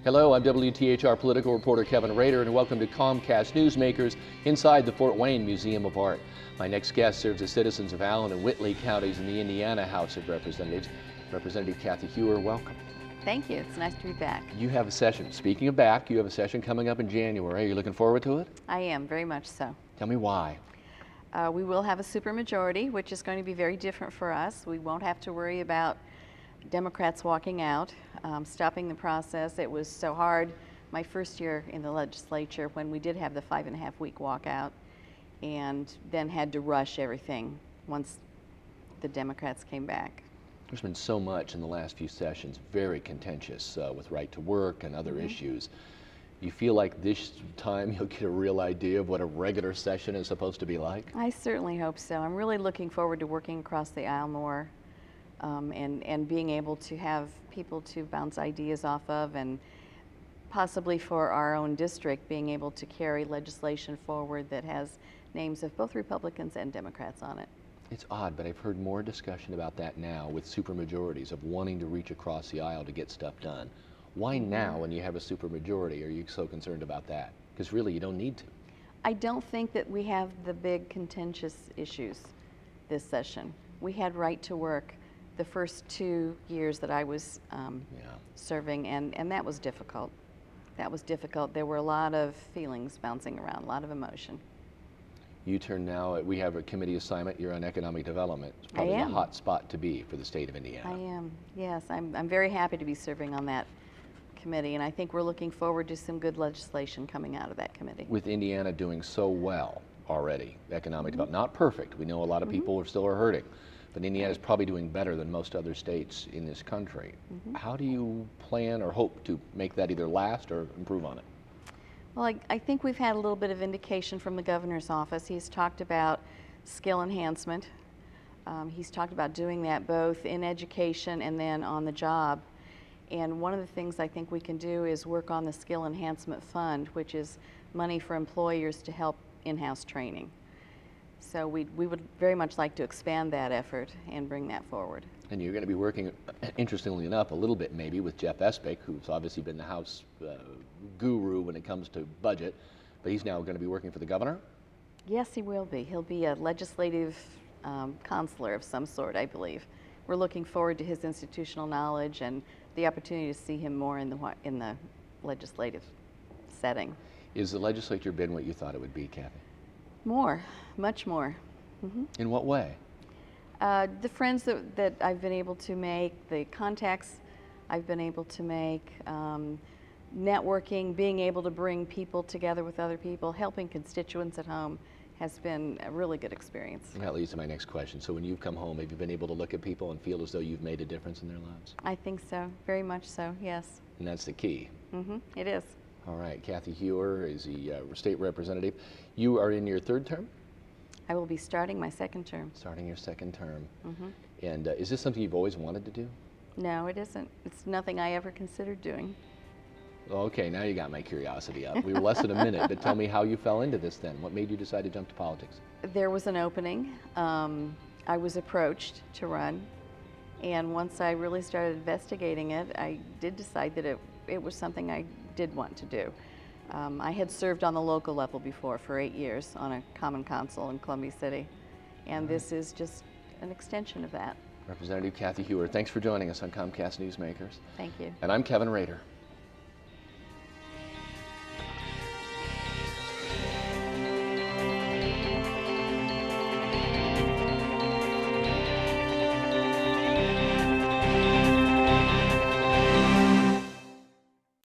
Hello, I'm WTHR political reporter Kevin Rader, and welcome to Comcast Newsmakers inside the Fort Wayne Museum of Art. My next guest serves the citizens of Allen and Whitley counties in the Indiana House of Representatives. Representative Kathy Heuer, welcome. Thank you. It's nice to be back. You have a session. Speaking of back, you have a session coming up in January. Are you looking forward to it? I am, very much so. Tell me why. We will have a supermajority, which is going to be very different for us. We won't have to worry about Democrats walking out, stopping the process. It was so hard my first year in the legislature when we did have the 5.5-week walkout and then had to rush everything once the Democrats came back. There's been so much in the last few sessions, very contentious with right to work and other issues. You feel like this time you'll get a real idea of what a regular session is supposed to be like? I certainly hope so. I'm really looking forward to working across the aisle more and being able to have people to bounce ideas off of, and possibly for our own district being able to carry legislation forward that has names of both Republicans and Democrats on it. It's odd, but I've heard more discussion about that now with supermajorities of wanting to reach across the aisle to get stuff done. Why now when you have a supermajority are you so concerned about that? Because really you don't need to. I don't think that we have the big contentious issues this session. We had right to work the first 2 years that I was serving, and that was difficult. That was difficult. There were a lot of feelings bouncing around, a lot of emotion. You turn now, we have a committee assignment, you're on economic development. It's probably a hot spot to be for the state of Indiana. I am, yes. I'm very happy to be serving on that committee, and I think we're looking forward to some good legislation coming out of that committee. With Indiana doing so well already, economic development, not perfect. We know a lot of people still are hurting, but Indiana is probably doing better than most other states in this country. How do you plan or hope to make that either last or improve on it? Well, I think we've had a little bit of indication from the governor's office. He's talked about skill enhancement. He's talked about doing that both in education and then on the job. And one of the things I think we can do is work on the Skill Enhancement Fund, which is money for employers to help in-house training. So we would very much like to expand that effort and bring that forward. And you're going to be working, interestingly enough, a little bit maybe with Jeff Espich, who's obviously been the House guru when it comes to budget, but he's now going to be working for the governor? Yes, he will be. He'll be a legislative counselor of some sort, I believe. We're looking forward to his institutional knowledge and the opportunity to see him more in the legislative setting. Is the legislature been what you thought it would be, Kathy? More, much more. In what way? The friends that I've been able to make, the contacts I've been able to make, networking, being able to bring people together with other people, helping constituents at home has been a really good experience. And that leads to my next question. So when you've come home, have you been able to look at people and feel as though you've made a difference in their lives? I think so, very much so, yes. And that's the key. It is. All right, Kathy Heuer is the state representative. You are in your third term? I will be starting my second term. Starting your second term. And is this something you've always wanted to do? No, it isn't. It's nothing I ever considered doing. Okay, now you got my curiosity up. We were less than a minute, but tell me how you fell into this then. What made you decide to jump to politics? There was an opening. I was approached to run, and once I really started investigating it, I did decide that it was something I did want to do. I had served on the local level before for 8 years on a common council in Columbia City, and this is just an extension of that. Representative Kathy Heuer, thanks for joining us on Comcast Newsmakers. Thank you. And I'm Kevin Rader.